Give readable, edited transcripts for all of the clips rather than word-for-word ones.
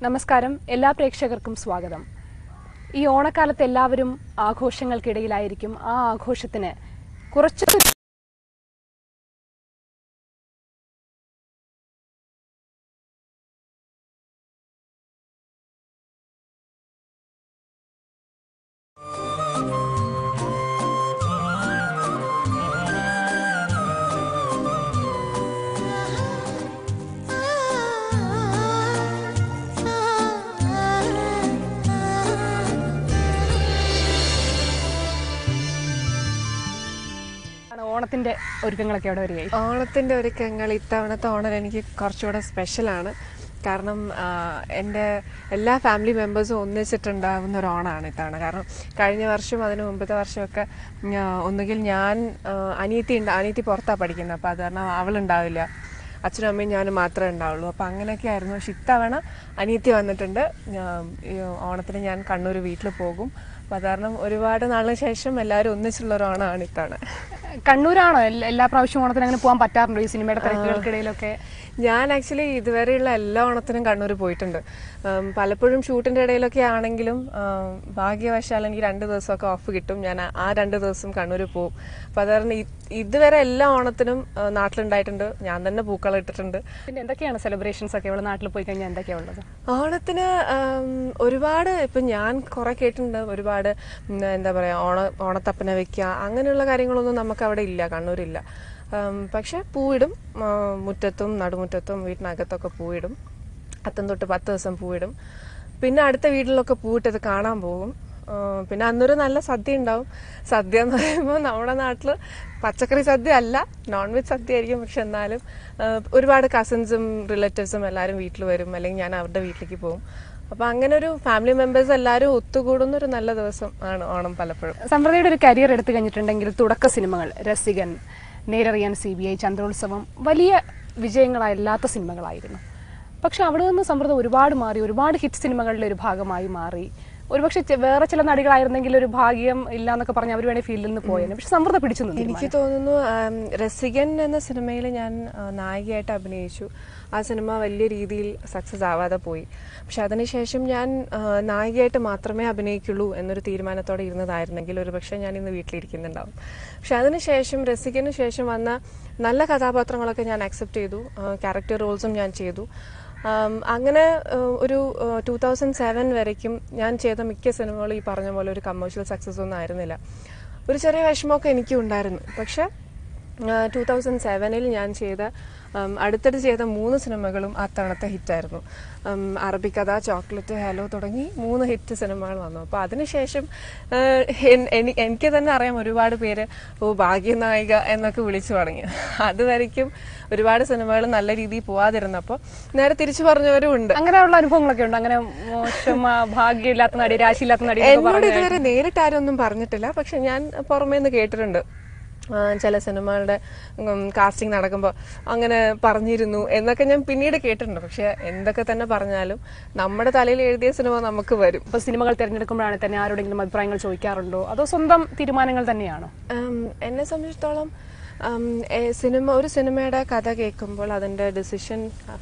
നമസ്കാരം, എല്ലാ പ്രേക്ഷകർക്കും സ്വാഗതം. ഈ ഓണക്കാലത്ത് എല്ലാവരും ആഘോഷങ്ങൾക്കിടയിലായിരിക്കും. ആ ആഘോഷത്തിന് കുറച്ച് ഓണത്തിന്റെ ഒരുക്കങ്ങളൊക്കെ അവിടെ വരികയായി. ഓണത്തിന്റെ ഒരുക്കങ്ങൾ ഇത്തവണത്തെ ഓണം എനിക്ക് കുറച്ചുകൂടെ സ്പെഷ്യലാണ്. കാരണം എൻ്റെ എല്ലാ ഫാമിലി മെമ്പേഴ്സും ഒന്നിച്ചിട്ടുണ്ടാകുന്ന ഒരു ഓണമാണ് ഇത്തവണ. കാരണം കഴിഞ്ഞ വർഷം അതിന് മുമ്പത്തെ വർഷമൊക്കെ ഒന്നുകിൽ ഞാൻ അനിയത്തി പുറത്താണ് പഠിക്കുന്നത്, അപ്പോൾ അത് കാരണം അവളുണ്ടാവില്ല, അച്ഛനും അമ്മയും ഞാനും മാത്രമേ ഉണ്ടാവുള്ളൂ. അപ്പോൾ അങ്ങനെയൊക്കെ ആയിരുന്നു. പക്ഷെ ഇത്തവണ അനിയത്തി വന്നിട്ടുണ്ട്. ഓണത്തിന് ഞാൻ കണ്ണൂർ വീട്ടിൽ പോകും. അപ്പോൾ അത് കാരണം ഒരുപാട് നാളിന് ശേഷം എല്ലാവരും ഒന്നിച്ചുള്ളൊരു ഓണമാണ് ഇത്തവണ. കണ്ണൂരാണോ എല്ലാ പ്രാവശ്യം ഓണത്തിന് അങ്ങനെ പോകാൻ പറ്റാറുണ്ടോ ഈ സിനിമയുടെ തിരക്കുകൾക്കിടയിലൊക്കെ? ഞാൻ ആക്ച്വലി ഇതുവരെയുള്ള എല്ലാ ഓണത്തിനും കണ്ണൂർ പോയിട്ടുണ്ട്. പലപ്പോഴും ഷൂട്ടിൻ്റെ ഇടയിലൊക്കെ ആണെങ്കിലും ഭാഗ്യവശാൽ എനിക്ക് 2 ദിവസമൊക്കെ ഓഫ് കിട്ടും. ഞാൻ ആ 2 ദിവസം കണ്ണൂർ പോകും. അപ്പം അത് കാരണം ഇതുവരെ എല്ലാ ഓണത്തിനും നാട്ടിലുണ്ടായിട്ടുണ്ട്. ഞാൻ തന്നെ പൂക്കളം ഇട്ടിട്ടുണ്ട്. പിന്നെ എന്തൊക്കെയാണ് സെലിബ്രേഷൻസ് ഒക്കെ ഇവിടെ നാട്ടിൽ പോയി കഴിഞ്ഞാൽ എന്തൊക്കെയാണ് ഉള്ളത്? ഓണത്തിന് ഒരുപാട് ഇപ്പം ഞാൻ കുറേ കേട്ടിട്ടുണ്ട്, ഒരുപാട് എന്താ പറയുക, ഓണത്തപ്പന വെക്കുക അങ്ങനെയുള്ള കാര്യങ്ങളൊന്നും നമുക്ക് അവിടെ ഇല്ല, കണ്ണൂരില്ല. പക്ഷെ പൂവിടും, മുറ്റത്തും നടുമുറ്റത്തും വീട്ടിനകത്തൊക്കെ പൂവിടും. അത്തം തൊട്ട് 10 ദിവസം പൂവിടും. പിന്നെ അടുത്ത വീട്ടിലൊക്കെ പൂവിട്ടത് കാണാൻ പോകും. പിന്നെ അന്നൊരു നല്ല സദ്യ ഉണ്ടാവും. സദ്യ എന്ന് പറയുമ്പോൾ നമ്മുടെ നാട്ടിൽ പച്ചക്കറി സദ്യ അല്ല, നോൺ വെജ് സദ്യ ആയിരിക്കും. പക്ഷെ എന്നാലും ഒരുപാട് കസിൻസും റിലേറ്റീവ്സും എല്ലാവരും വീട്ടിൽ വരും, അല്ലെങ്കിൽ ഞാൻ അവരുടെ വീട്ടിലേക്ക് പോകും. അപ്പോൾ അങ്ങനെ ഒരു ഫാമിലി മെമ്പേഴ്സ് എല്ലാവരും ഒത്തുകൂടുന്ന ഒരു നല്ല ദിവസം ആണ് ഓണം. പലപ്പോഴും സമൃദ്ധിയുടെ ഒരു കരിയർ എടുത്തു കഴിഞ്ഞിട്ടുണ്ടെങ്കിൽ തുടക്ക സിനിമകൾ രസികൻ, നേരറിയാൻ, CBI, ചന്ദ്രോത്സവം വലിയ വിജയങ്ങളല്ലാത്ത സിനിമകളായിരുന്നു. പക്ഷെ അവിടെ നിന്ന് സമൃദ്ധ ഒരുപാട് മാറി, ഒരുപാട് ഹിറ്റ് സിനിമകളുടെ ഒരു ഭാഗമായി മാറി. ഒരുപക്ഷെ വേറെ ചില നടികളായിരുന്നെങ്കിൽ ഒരു ഭാഗ്യം ഇല്ല എന്നൊക്കെ പറഞ്ഞ് അവർ വേണേൽ ഫീൽഡിൽ നിന്ന് പോയേനെ. പക്ഷെ സമൃദ്ധ പിടിച്ചു നിന്നു. എനിക്ക് തോന്നുന്നു രസികൻ എന്ന സിനിമയിൽ ഞാൻ നായികയായിട്ട് അഭിനയിച്ചു. ആ സിനിമ വലിയ രീതിയിൽ സക്സസ് ആവാതെ പോയി. പക്ഷെ അതിനുശേഷം ഞാൻ നായികയായിട്ട് മാത്രമേ അഭിനയിക്കുള്ളൂ എന്നൊരു തീരുമാനത്തോടെ ഇരുന്നതായിരുന്നെങ്കിൽ ഒരുപക്ഷെ ഞാൻ ഇന്ന് വീട്ടിലിരിക്കുന്നുണ്ടാവും. പക്ഷെ അതിനുശേഷം രസികന് ശേഷം വന്ന നല്ല കഥാപാത്രങ്ങളൊക്കെ ഞാൻ അക്സെപ്റ്റ് ചെയ്തു. ക്യാരക്ടർ റോൾസും ഞാൻ ചെയ്തു. അങ്ങനെ ഒരു 2007 വരയ്ക്കും ഞാൻ ചെയ്ത മിക്ക സിനിമകളും ഈ പറഞ്ഞ പോലെ ഒരു കമേഴ്ഷ്യൽ സക്സസ് ഒന്നും ആയിരുന്നില്ല. ഒരു ചെറിയ വിഷമമൊക്കെ എനിക്കും ഉണ്ടായിരുന്നു. പക്ഷെ 2007 ഞാൻ അടുത്തിടെ ചെയ്ത 3 സിനിമകളും അത്തവണത്തെ ഹിറ്റായിരുന്നു. അറബിക്കഥ, ചോക്ലേറ്റ്, ഹലോ തുടങ്ങി 3 ഹിറ്റ് സിനിമകൾ വന്നു. അപ്പോൾ അതിനുശേഷം എനിക്ക് തന്നെ അറിയാം ഒരുപാട് പേര് ഭാഗ്യനായിക എന്നൊക്കെ വിളിച്ചു തുടങ്ങി. അതുവരയ്ക്കും ഒരുപാട് സിനിമകൾ നല്ല രീതിയിൽ പോവാതിരുന്നപ്പോൾ നേരെ തിരിച്ചു പറഞ്ഞവരും ഉണ്ട്. അങ്ങനെയുള്ള അനുഭവങ്ങളൊക്കെ ഉണ്ട്? അങ്ങനെ മോശം ഭാഗ്യമില്ലാത്ത നടി, രാശിയില്ലാത്ത നടി എന്നോട് ഇതുവരെ നേരിട്ട് ആരും ഒന്നും പറഞ്ഞിട്ടില്ല. പക്ഷെ ഞാൻ പുറമേ നിന്ന് കേട്ടിട്ടുണ്ട്. ചില സിനിമകളുടെ കാസ്റ്റിംഗ് നടക്കുമ്പോൾ അങ്ങനെ പറഞ്ഞിരുന്നു എന്നൊക്കെ ഞാൻ പിന്നീട് കേട്ടിട്ടുണ്ട്. പക്ഷെ എന്തൊക്കെ തന്നെ പറഞ്ഞാലും നമ്മുടെ തലയിൽ എഴുതിയ സിനിമ നമുക്ക് വരും. ഇപ്പോൾ സിനിമകൾ തിരഞ്ഞെടുക്കുമ്പോഴാണ് തന്നെ ആരോടെങ്കിലും അഭിപ്രായങ്ങൾ ചോദിക്കാറുണ്ടോ, അതോ സ്വന്തം തീരുമാനങ്ങൾ തന്നെയാണോ? എന്നെ സംബന്ധിച്ചിടത്തോളം ഒരു സിനിമയുടെ കഥ കേൾക്കുമ്പോൾ അതിൻ്റെ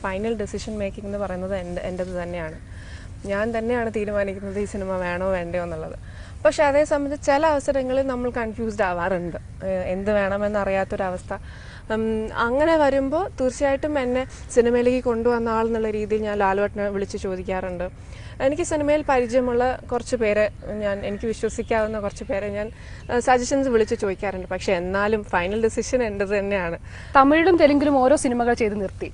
ഫൈനൽ ഡിസിഷൻ മേക്കിംഗ് എന്ന് പറയുന്നത് എൻ്റെത് തന്നെയാണ്. ഞാൻ തന്നെയാണ് തീരുമാനിക്കുന്നത് ഈ സിനിമ വേണോ വേണ്ടയോ എന്നുള്ളത്. പക്ഷെ അതേ സംബന്ധിച്ച് ചില അവസരങ്ങളിൽ നമ്മൾ കൺഫ്യൂസ്ഡ് ആവാറുണ്ട്, എന്ത് വേണമെന്നറിയാത്തൊരവസ്ഥ. അങ്ങനെ വരുമ്പോൾ തീർച്ചയായിട്ടും എന്നെ സിനിമയിലേക്ക് കൊണ്ടുവന്ന ആളെന്നുള്ള രീതിയിൽ ഞാൻ ലാലുവേട്ടനെ വിളിച്ച് ചോദിക്കാറുണ്ട്. എനിക്ക് സിനിമയിൽ പരിചയമുള്ള കുറച്ച് പേരെ, എനിക്ക് വിശ്വസിക്കാവുന്ന കുറച്ച് പേരെ ഞാൻ സജഷൻസ് വിളിച്ച് ചോദിക്കാറുണ്ട്. പക്ഷെ എന്നാലും ഫൈനൽ ഡിസിഷൻ എൻ്റെത് തന്നെയാണ്. തമിഴിലും തെലുങ്കിലും ഓരോ സിനിമകൾ ചെയ്ത് നിർത്തി.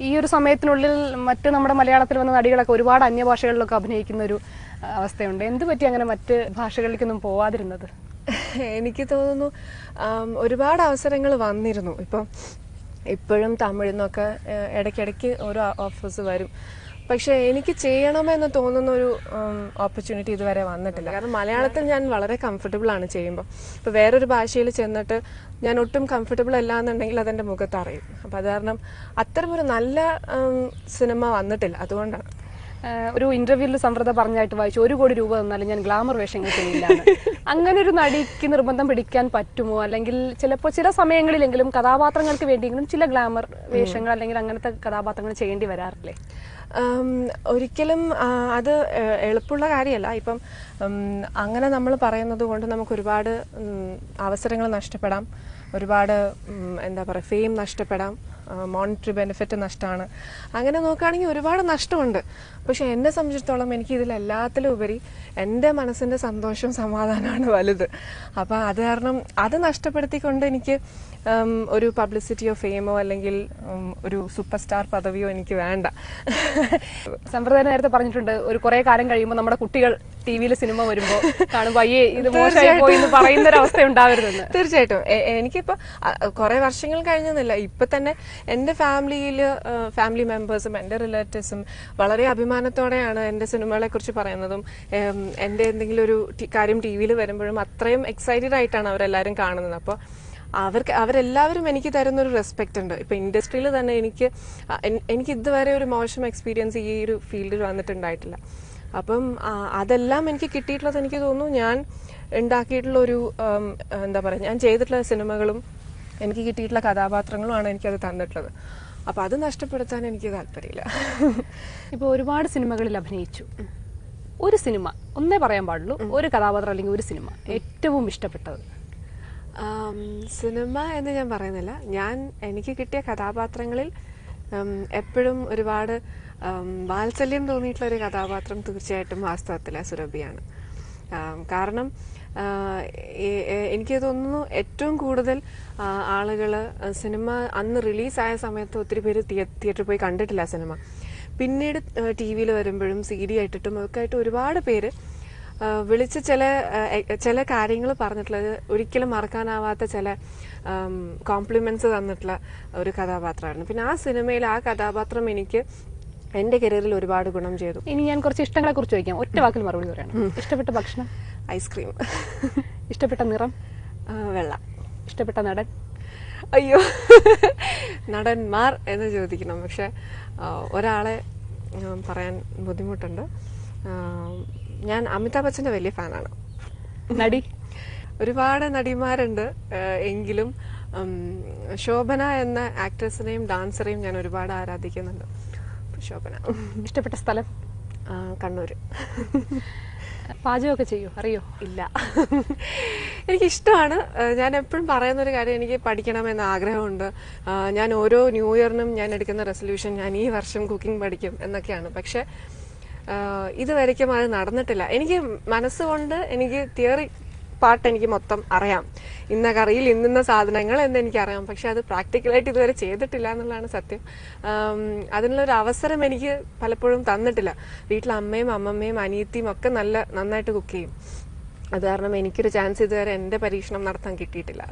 ഈ ഒരു സമയത്തിനുള്ളിൽ മറ്റ് നമ്മുടെ മലയാളത്തിൽ വന്ന നടികളൊക്കെ ഒരുപാട് അന്യഭാഷകളിലൊക്കെ അഭിനയിക്കുന്ന ഒരു അവസ്ഥയുണ്ട്. എന്ത് പറ്റി അങ്ങനെ മറ്റ് ഭാഷകളിലേക്കൊന്നും പോവാതിരുന്നത്? എനിക്ക് തോന്നുന്നു ഒരുപാട് അവസരങ്ങൾ വന്നിരുന്നു. ഇപ്പോഴും തമിഴിൽ നിന്നൊക്കെ ഇടയ്ക്കിടയ്ക്ക് ഓരോ ഓഫേഴ്സ് വരും. പക്ഷെ എനിക്ക് ചെയ്യണമെന്ന് തോന്നുന്ന ഒരു ഓപ്പർച്യൂണിറ്റി ഇതുവരെ വന്നിട്ടില്ല. കാരണം മലയാളത്തിൽ ഞാൻ വളരെ കംഫർട്ടബിൾ ആണ് ചെയ്യുമ്പോൾ. ഇപ്പോൾ വേറൊരു ഭാഷയിൽ ചെന്നിട്ട് ഞാൻ ഒട്ടും കംഫർട്ടബിൾ അല്ല എന്നുണ്ടെങ്കിൽ അതെൻ്റെ മുഖത്ത് അറിയും. അപ്പം അത് കാരണം അത്തരമൊരു നല്ല സിനിമ വന്നിട്ടില്ല. അതുകൊണ്ടാണ്. ഒരു ഇന്റർവ്യൂവിൽ സമൃദ്ധ പറഞ്ഞായിട്ട് വായിച്ചു 1 കോടി രൂപ തന്നാലും ഞാൻ ഗ്ലാമർ വേഷങ്ങൾ ചെയ്യില്ല. അങ്ങനെ ഒരു നടിക്ക് നിർബന്ധം പിടിക്കാൻ പറ്റുമോ? അല്ലെങ്കിൽ ചിലപ്പോൾ ചില സമയങ്ങളിലെങ്കിലും കഥാപാത്രങ്ങൾക്ക് വേണ്ടിയെങ്കിലും ചില ഗ്ലാമർ വേഷങ്ങൾ അല്ലെങ്കിൽ അങ്ങനത്തെ കഥാപാത്രങ്ങൾ ചെയ്യേണ്ടി വരാറില്ലേ? ഒരിക്കലും അത് എളുപ്പമുള്ള കാര്യമല്ല. ഇപ്പം അങ്ങനെ നമ്മൾ പറയുന്നത് കൊണ്ട് നമുക്ക് ഒരുപാട് അവസരങ്ങൾ നഷ്ടപ്പെടാം, ഒരുപാട് എന്താ പറയുക ഫെയിം നഷ്ടപ്പെടാം, മോണിറ്ററി ബെനിഫിറ്റ് നഷ്ടമാണ്. അങ്ങനെ നോക്കുകയാണെങ്കിൽ ഒരുപാട് നഷ്ടമുണ്ട്. പക്ഷെ എന്നെ സംബന്ധിച്ചിടത്തോളം എനിക്ക് ഇതിലെല്ലാത്തിലും ഉപരി എൻ്റെ മനസ്സിൻ്റെ സന്തോഷവും സമാധാനമാണ് വലുത്. അപ്പോൾ അത് കാരണം അത് നഷ്ടപ്പെടുത്തിക്കൊണ്ട് എനിക്ക് ഒരു പബ്ലിസിറ്റിയോ ഫെയിമോ അല്ലെങ്കിൽ ഒരു സൂപ്പർ സ്റ്റാർ പദവിയോ എനിക്ക് വേണ്ട. സമ്പ്രദായം നേരത്തെ പറഞ്ഞിട്ടുണ്ട്, ഒരു കുറെ കാലം കഴിയുമ്പോൾ നമ്മുടെ കുട്ടികൾ ടി-വിയിൽ സിനിമ വരുമ്പോൾ കാണുമ്പോൾ അയ്യേ ഇത് മോശമായി പോയി എന്ന് പറയുന്ന ഒരു അവസ്ഥ ഉണ്ടാവരുതെന്ന്. തീർച്ചയായിട്ടും. എനിക്കിപ്പോൾ കുറെ വർഷങ്ങൾ കഴിഞ്ഞെന്നില്ല, ഇപ്പൊ തന്നെ എൻ്റെ ഫാമിലി മെമ്പേഴ്സും എൻ്റെ റിലേറ്റീവ്സും വളരെ അഭിമാനത്തോടെയാണ് എൻ്റെ സിനിമകളെ കുറിച്ച് പറയുന്നതും എൻ്റെ എന്തെങ്കിലും ഒരു കാര്യം ടി-വിയിൽ വരുമ്പോഴും അത്രയും എക്സൈറ്റഡ് ആയിട്ടാണ് അവരെല്ലാവരും കാണുന്നത്. അപ്പോൾ അവരെല്ലാവരും എനിക്ക് തരുന്നൊരു റെസ്പെക്റ്റ് ഉണ്ട്. ഇപ്പൊ ഇൻഡസ്ട്രിയിൽ തന്നെ എനിക്ക് ഇതുവരെ ഒരു മോശം എക്സ്പീരിയൻസ് ഈ ഒരു ഫീൽഡിൽ വന്നിട്ടുണ്ടായിട്ടില്ല. അപ്പം അതെല്ലാം എനിക്ക് കിട്ടിയിട്ടുള്ളത് എനിക്ക് തോന്നുന്നു ഞാൻ ഉണ്ടാക്കിയിട്ടുള്ള ഒരു എന്താ പറയുക, ഞാൻ ചെയ്തിട്ടുള്ള സിനിമകളും എനിക്ക് കിട്ടിയിട്ടുള്ള കഥാപാത്രങ്ങളുമാണ് എനിക്കത് തന്നിട്ടുള്ളത്. അപ്പം അത് നഷ്ടപ്പെടുത്താൻ എനിക്ക് താല്പര്യമില്ല. ഇപ്പോൾ ഒരുപാട് സിനിമകളിൽ അഭിനയിച്ചു. ഒരു സിനിമ ഒന്നേ പറയാൻ പാടുള്ളൂ, ഒരു കഥാപാത്രം അല്ലെങ്കിൽ ഒരു സിനിമ ഏറ്റവും ഇഷ്ടപ്പെട്ടത്? സിനിമ എന്ന് ഞാൻ പറയുന്നില്ല, എനിക്ക് കിട്ടിയ കഥാപാത്രങ്ങളിൽ എപ്പോഴും ഒരുപാട് വാത്സല്യം തോന്നിയിട്ടുള്ള ഒരു കഥാപാത്രം തീർച്ചയായിട്ടും വാസ്തവത്തിലെ സുരഭിയാണ്. കാരണം എനിക്ക് തോന്നുന്നു ഏറ്റവും കൂടുതൽ ആളുകൾ സിനിമ അന്ന് റിലീസായ സമയത്ത് ഒത്തിരി പേര് തിയേറ്ററിൽ പോയി കണ്ടിട്ടില്ല സിനിമ. പിന്നീട് ടി-വിയിൽ വരുമ്പോഴും CD ആയിട്ടിട്ടും ഒക്കെ ആയിട്ട് ഒരുപാട് പേര് വിളിച്ച് ചില കാര്യങ്ങൾ പറഞ്ഞിട്ടുള്ളത് ഒരിക്കലും മറക്കാനാവാത്ത ചില കോംപ്ലിമെന്റ്സ് തന്നിട്ടുള്ള ഒരു കഥാപാത്രമായിരുന്നു. പിന്നെ ആ സിനിമയിൽ ആ കഥാപാത്രം എനിക്ക് എന്റെ കരിയറിൽ ഒരുപാട് ഗുണം ചെയ്തു. ഇനി ഞാൻ കുറച്ച് ഇഷ്ടങ്ങളെ കുറിച്ച് ചോദിക്കാം, ഒറ്റ വാക്കിൽ മറുപടി പറയണം. ഇഷ്ടപ്പെട്ട ഭക്ഷണം? ഐസ്ക്രീം. ഇഷ്ടപ്പെട്ട നിറം? വെള്ള. ഇഷ്ടപ്പെട്ട നടൻ? അയ്യോ, നടന്മാർ എന്ന് ചോദിക്കണം, പക്ഷെ ഒരാളെ പറയാൻ ബുദ്ധിമുട്ടുണ്ട്. ഞാൻ അമിതാഭ് ബച്ചന്റെ വലിയ ഫാനാണ്. നടി? ഒരുപാട് നടിമാരുണ്ട്, എങ്കിലും ശോഭന എന്ന ആക്ട്രസിനെയും ഡാൻസറെയും ഞാൻ ഒരുപാട് ആരാധിക്കുന്നുണ്ട്. ശോഭന. ഇഷ്ടപ്പെട്ട സ്ഥലം? കണ്ണൂർ. പാചകമൊക്കെ ചെയ്യോ? അറിയോ? ഇല്ല. എനിക്കിഷ്ടമാണ്. ഞാൻ എപ്പോഴും പറയുന്നൊരു കാര്യം, എനിക്ക് പഠിക്കണമെന്ന് ആഗ്രഹമുണ്ട്. ഞാൻ ഓരോ ന്യൂ ഇയറിനും ഞാൻ എടുക്കുന്ന റെസൊല്യൂഷൻ ഞാൻ ഈ വർഷം കുക്കിംഗ് പഠിക്കും എന്നൊക്കെയാണ്. പക്ഷെ ഇതുവരെയ്ക്കും അത് നടന്നിട്ടില്ല. എനിക്ക് മനസ്സുകൊണ്ട് എനിക്ക് തിയറി പാർട്ട് എനിക്ക് മൊത്തം അറിയാം, ഇന്ന കറിയിൽ ഇന്ന സാധനങ്ങൾ എന്ന് എനിക്കറിയാം. പക്ഷെ അത് പ്രാക്ടിക്കലായിട്ട് ഇതുവരെ ചെയ്തിട്ടില്ല എന്നുള്ളതാണ് സത്യം. അതിനുള്ളൊരു അവസരം എനിക്ക് പലപ്പോഴും തന്നിട്ടില്ല. വീട്ടിൽ അമ്മയും അമ്മമ്മയും അനിയത്തിയും ഒക്കെ നന്നായിട്ട് കുക്ക് ചെയ്യും. അത് കാരണം എനിക്കൊരു ചാൻസ് ഇതുവരെ എൻ്റെ പരീക്ഷണം നടത്താൻ കിട്ടിയിട്ടില്ല.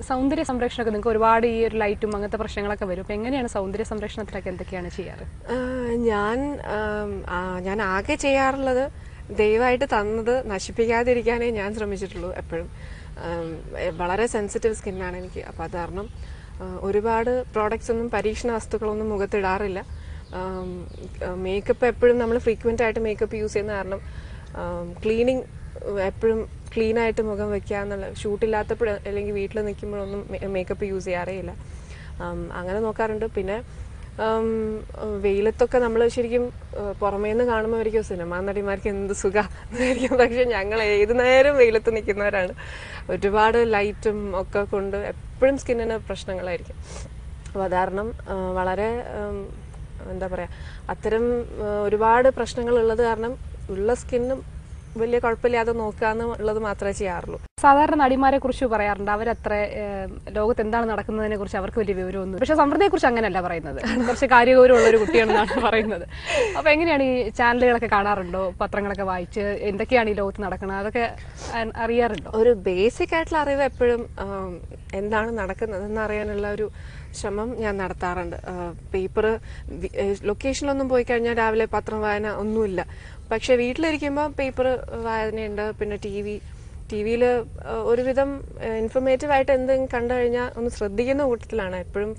സൗന്ദര്യ സംരക്ഷണമൊക്കെ നിങ്ങൾക്ക് ഒരുപാട് ഈ ഒരു ലൈറ്റും അങ്ങനത്തെ പ്രശ്നങ്ങളൊക്കെ വരും. അപ്പം എങ്ങനെയാണ് സൗന്ദര്യ സംരക്ഷണത്തിലൊക്കെ എന്തൊക്കെയാണ് ചെയ്യാറ്? ഞാൻ ആകെ ചെയ്യാറുള്ളത് ദയവായിട്ട് തന്നത് നശിപ്പിക്കാതിരിക്കാനേ ഞാൻ ശ്രമിച്ചിട്ടുള്ളൂ. എപ്പോഴും വളരെ സെൻസിറ്റീവ് സ്കിന്നാണ് എനിക്ക്. അപ്പോൾ അത് കാരണം ഒരുപാട് പ്രോഡക്ട്സ് ഒന്നും പരീക്ഷണ വസ്തുക്കളൊന്നും മുഖത്തിടാറില്ല. മേക്കപ്പ് എപ്പോഴും നമ്മൾ ഫ്രീക്വൻ്റ് ആയിട്ട് മേക്കപ്പ് യൂസ് ചെയ്യുന്ന കാരണം ക്ലീനിങ് എപ്പോഴും ക്ലീനായിട്ട് മുഖം വയ്ക്കുക എന്നുള്ള, ഷൂട്ടില്ലാത്തപ്പോൾ അല്ലെങ്കിൽ വീട്ടിൽ നിൽക്കുമ്പോഴൊന്നും മേക്കപ്പ് യൂസ് ചെയ്യാറേ ഇല്ല. അങ്ങനെ നോക്കാറുണ്ട്. പിന്നെ വെയിലത്തൊക്കെ നമ്മൾ ശരിക്കും പുറമേ നിന്ന് കാണുമ്പോഴായിരിക്കും സിനിമാ നടിമാർക്ക് എന്ത് സുഖമായിരിക്കും. പക്ഷെ ഞങ്ങൾ ഏത് നേരം വെയിലത്ത് നിൽക്കുന്നവരാണ്. ഒരുപാട് ലൈറ്റും ഒക്കെ കൊണ്ട് എപ്പോഴും സ്കിന്നിന് പ്രശ്നങ്ങളായിരിക്കും. അപ്പോൾ അത് കാരണം വളരെ എന്താ പറയുക, അത്തരം ഒരുപാട് പ്രശ്നങ്ങൾ ഉള്ളത് കാരണം ഉള്ള സ്കിന്നും വലിയ കുഴപ്പമില്ലാതെ നോക്കുക എന്നുള്ളത് മാത്രമേ ചെയ്യാറുള്ളൂ. സാധാരണ നടിമാരെ കുറിച്ച് പറയാറുണ്ട്, അവരത്ര ലോകത്ത് എന്താണ് നടക്കുന്നതിനെ കുറിച്ച് അവർക്ക് വലിയ വിവരമൊന്നും. പക്ഷെ സമൃദ്ധിയെ കുറിച്ച് അങ്ങനെയല്ല പറയുന്നത്, കുറച്ച് കാര്യഗൗരവമുള്ള ഒരു കുട്ടിയാണെന്നാണ് പറയുന്നത്. അപ്പൊ എങ്ങനെയാണ് ഈ ചാനലുകളൊക്കെ കാണാറുണ്ടോ? പത്രങ്ങളൊക്കെ വായിച്ച് എന്തൊക്കെയാണ് ഈ ലോകത്ത് നടക്കുന്നത് അതൊക്കെ അറിയാറുണ്ടോ? ഒരു ബേസിക് ആയിട്ടുള്ള അറിവ് എപ്പോഴും എന്താണ് നടക്കുന്നതെന്ന് അറിയാനുള്ള ഒരു ശ്രമം ഞാൻ നടത്താറുണ്ട്. പേപ്പർ ലൊക്കേഷനിലൊന്നും പോയി കഴിഞ്ഞാൽ രാവിലെ പത്രം വായന ഒന്നുമില്ല. പക്ഷെ വീട്ടിലിരിക്കുമ്പോൾ പേപ്പർ വായനയുണ്ട്. പിന്നെ ടി വിയിൽ ഒരുവിധം ഇൻഫർമേറ്റീവ് ആയിട്ട് എന്തെങ്കിലും കണ്ടു കഴിഞ്ഞാൽ ഒന്ന് ശ്രദ്ധിക്കുന്ന കൂട്ടത്തിലാണ്. എപ്പോഴും